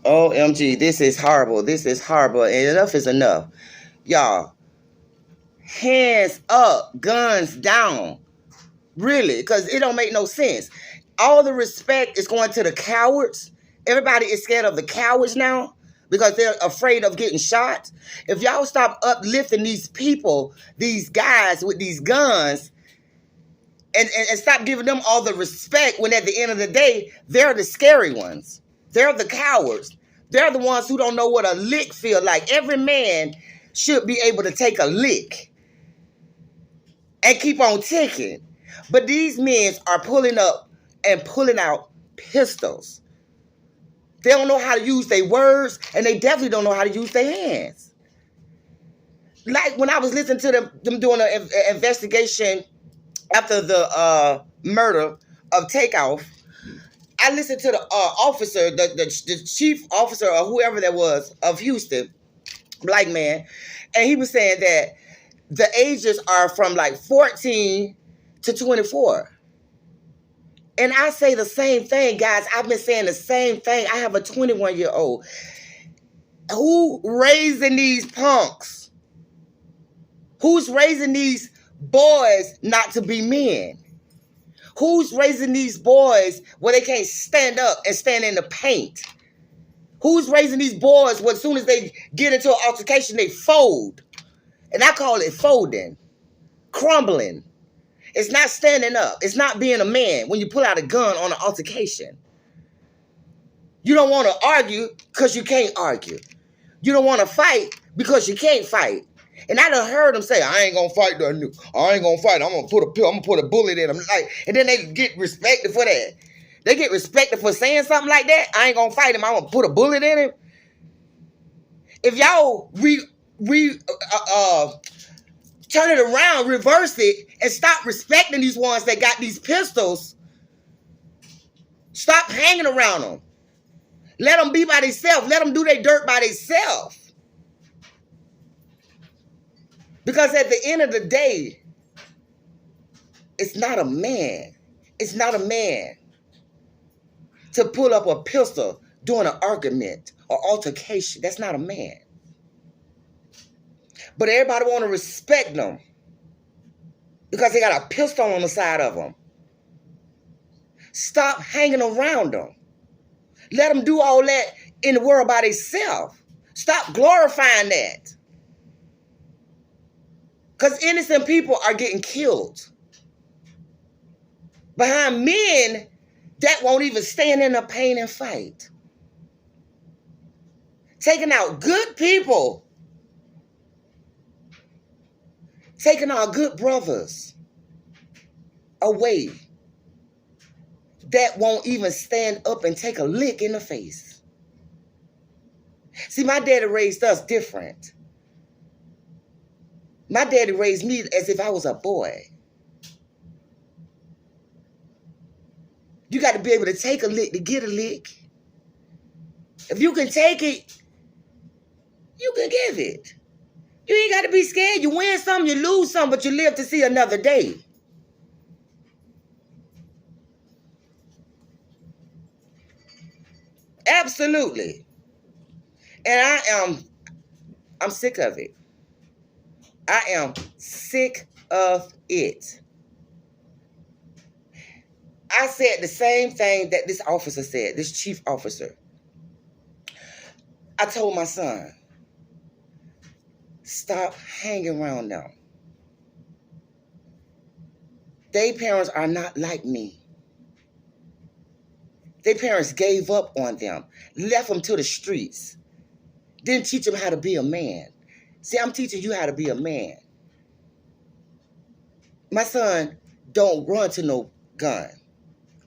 OMG, this is horrible. This is horrible. And enough is enough. Y'all, hands up, guns down. Really, because it don't make no sense. All the respect is going to the cowards. Everybody is scared of the cowards now because they're afraid of getting shot. If y'all stop uplifting these people, these guys with these guns, and stop giving them all the respect when at the end of the day, they're the scary ones. They're the cowards. They're the ones who don't know what a lick feel like. Every man should be able to take a lick and keep on ticking. But these men are pulling up and pulling out pistols. They don't know how to use their words, and they definitely don't know how to use their hands. Like when I was listening to them doing an investigation after the murder of Takeoff, I listened to the officer, the chief officer or whoever that was of Houston, black man, and he was saying that the ages are from like 14 to 24. And I say the same thing, guys. I've been saying the same thing. I have a 21-year-old. Who raising these punks? Who's raising these boys not to be men? Who's raising these boys where they can't stand up and stand in the paint? Who's raising these boys where as soon as they get into an altercation, they fold? And I call it folding, crumbling. It's not standing up. It's not being a man when you pull out a gun on an altercation. You don't want to argue because you can't argue. You don't want to fight because you can't fight. And I done heard them say, I ain't going to fight that nigga. I ain't going to fight. I'm going to put a bullet in him. Like, and then they get respected for that. They get respected for saying something like that. I ain't going to fight him. I'm going to put a bullet in him. If y'all turn it around, reverse it, and stop respecting these ones that got these pistols. Stop hanging around them. Let them be by themselves. Let them do their dirt by themselves. Because at the end of the day, it's not a man. It's not a man to pull up a pistol during an argument or altercation. That's not a man. But everybody want to respect them because they got a pistol on the side of them. Stop hanging around them. Let them do all that in the world by themselves. Stop glorifying that. Because innocent people are getting killed behind men that won't even stand in the pain and fight. Taking out good people. Taking our good brothers away that won't even stand up and take a lick in the face. See, my daddy raised us different. My daddy raised me as if I was a boy. You got to be able to take a lick to get a lick. If you can take it, you can give it. You ain't got to be scared. You win some, you lose some, but you live to see another day. Absolutely. And I'm sick of it. I am sick of it. I said the same thing that this officer said, this chief officer. I told my son, stop hanging around them. Their parents are not like me. Their parents gave up on them, left them to the streets, didn't teach them how to be a man. See, I'm teaching you how to be a man. My son don't run to no gun.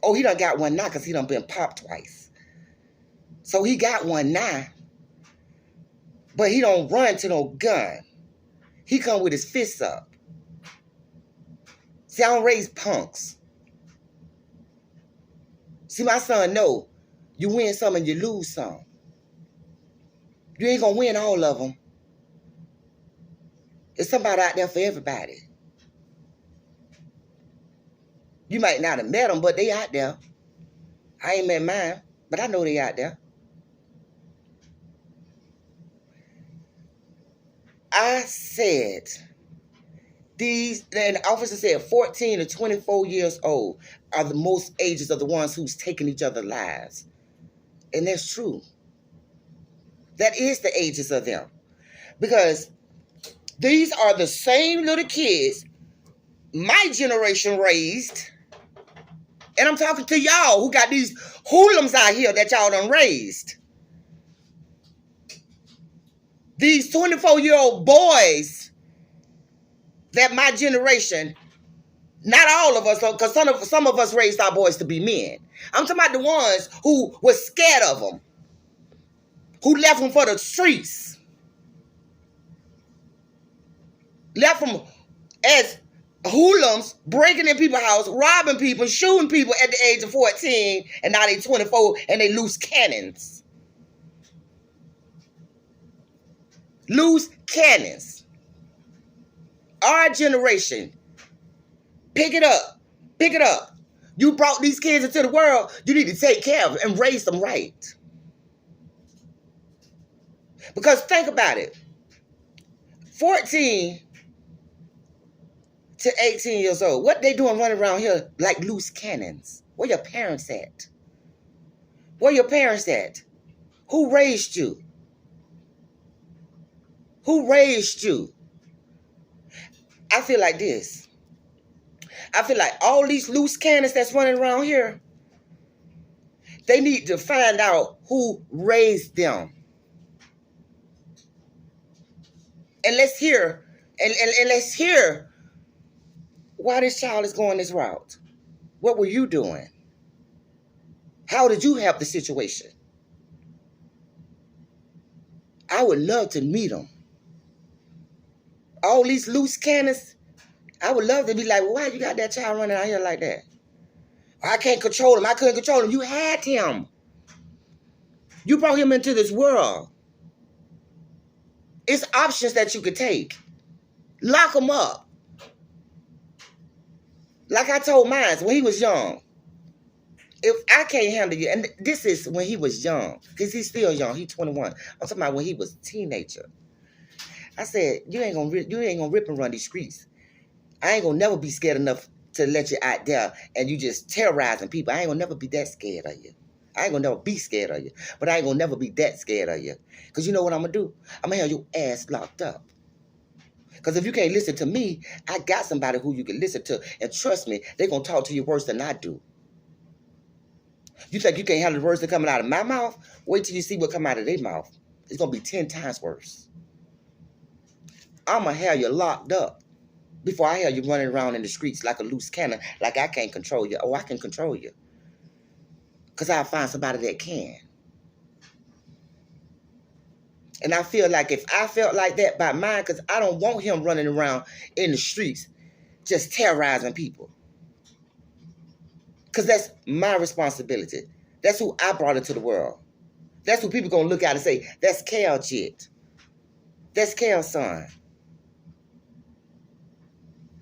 Oh, he done got one now because he done been popped twice. So he got one now, but he don't run to no gun. He come with his fists up. See, I don't raise punks. See, my son know you win some and you lose some. You ain't gonna win all of them. There's somebody out there for everybody. You might not have met them, but they out there. I ain't met mine, but I know they out there. I said, and the officer said 14 to 24 years old are the most ages of the ones who's taking each other's lives. And that's true. That is the ages of them. Because these are the same little kids my generation raised. And I'm talking to y'all who got these hoodlums out here that y'all done raised. These 24-year-old boys that my generation, not all of us, because some of us raised our boys to be men. I'm talking about the ones who were scared of them, who left them for the streets, left them as hoodlums, breaking in people's house, robbing people, shooting people at the age of 14, and now they 24 and they loose cannons. Loose cannons. Our generation, pick it up. Pick it up. You brought these kids into the world, you need to take care of them and raise them right. Because think about it. 14 to 18 years old. What they doing running around here like loose cannons? Where your parents at? Where your parents at? Who raised you? Who raised you? I feel like this. I feel like all these loose cannons that's running around here, they need to find out who raised them. And let's hear, and let's hear why this child is going this route. What were you doing? How did you help the situation? I would love to meet them. All these loose cannons, I would love to be like, well, why you got that child running out here like that? I can't control him. I couldn't control him. You had him. You brought him into this world. It's options that you could take. Lock him up. Like I told mine when he was young. If I can't handle you, and this is when he was young, because he's still young. He's 21. I'm talking about when he was a teenager. I said, you ain't gonna rip and run these streets. I ain't gonna never be scared enough to let you out there and you just terrorizing people. I ain't gonna never be that scared of you. I ain't gonna never be scared of you. But I ain't gonna never be that scared of you. Because you know what I'm gonna do? I'm gonna have your ass locked up. Because if you can't listen to me, I got somebody who you can listen to. And trust me, they're gonna talk to you worse than I do. You think you can't handle the words that coming out of my mouth? Wait till you see what come out of their mouth. It's gonna be 10 times worse. I'm gonna have you locked up before I have you running around in the streets like a loose cannon, like I can't control you. Oh, I can control you. Because I'll find somebody that can. And I feel like if I felt like that by mine, because I don't want him running around in the streets just terrorizing people. Because that's my responsibility. That's who I brought into the world. That's who people going to look at and say, that's Cal Jit. That's Cal's son.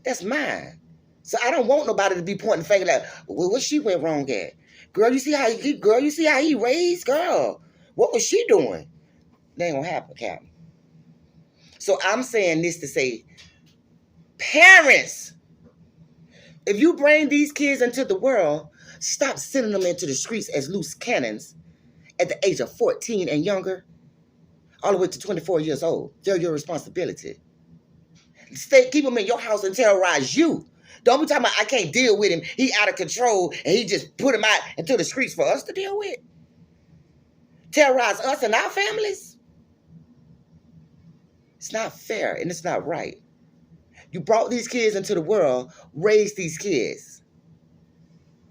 That's mine. So I don't want nobody to be pointing the finger like, well, what she went wrong at? Girl, you see how he raised? Girl, what was she doing? That ain't gonna happen, Captain. So I'm saying this to say, parents, if you bring these kids into the world, stop sending them into the streets as loose cannons at the age of 14 and younger, all the way to 24 years old. They're your responsibility. Keep him in your house and terrorize you. Don't be talking about I can't deal with him. He out of control and he just put him out into the streets for us to deal with. Terrorize us and our families. It's not fair and it's not right. You brought these kids into the world, raise these kids.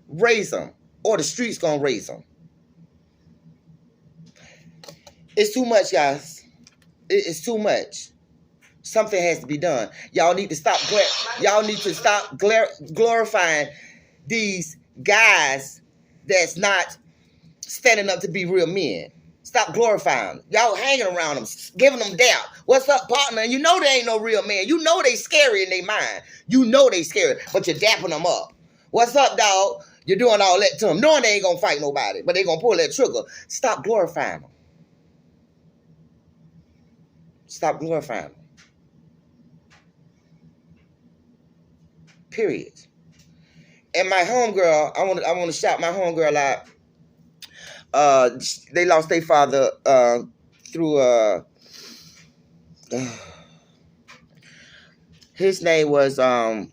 Raise them, or the streets gonna raise them. It's too much, guys. It's too much. Something has to be done. Y'all need to stop. Glorifying these guys that's not standing up to be real men. Stop glorifying them. Y'all hanging around them, giving them doubt. What's up, partner? And you know they ain't no real man. You know they scary in their mind. You know they scary, but you're dapping them up. What's up, dog? You're doing all that to them, knowing they ain't gonna fight nobody, but they gonna pull that trigger. Stop glorifying them. Stop glorifying them. Period. And my homegirl, I want to shout my homegirl out. They lost their father through his name was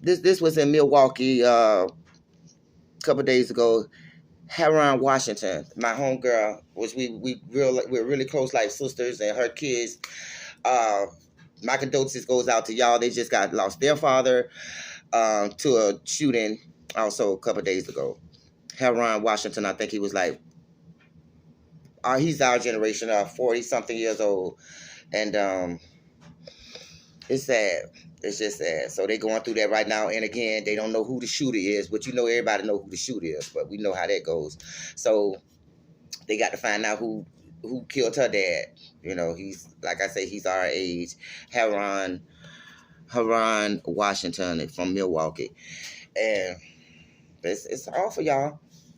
this was in Milwaukee a couple days ago. Heron Washington, my homegirl, which we're really close like sisters, and her kids. My condolences goes out to y'all. They just got lost their father to a shooting also a couple days ago. Heron Washington, I think he was like, he's our generation, 40 something years old, and it's sad. It's just sad. So they going through that right now, and again, they don't know who the shooter is, but you know everybody know who the shooter is, but we know how that goes. So they got to find out who killed her dad. You know, he's like I say, he's our age. Heron Washington from Milwaukee, and it's awful, y'all.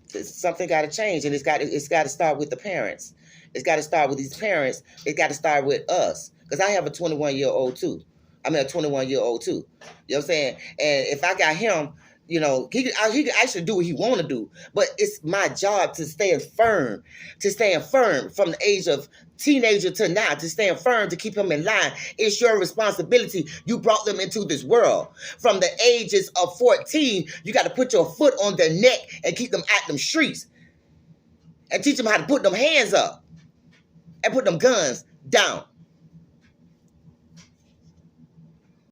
Something got to change, and it's got to start with the parents. It's got to start with these parents. It's got to start with us, because I have a 21-year-old too. I mean, a 21-year-old too. You know what I'm saying? And if I got him, you know, he could actually do what he want to do. But it's my job to stand firm from the age of teenager to now, to stand firm, to keep him in line. It's your responsibility. You brought them into this world. From the ages of 14, you got to put your foot on their neck and keep them out them streets. And teach them how to put them hands up and put them guns down.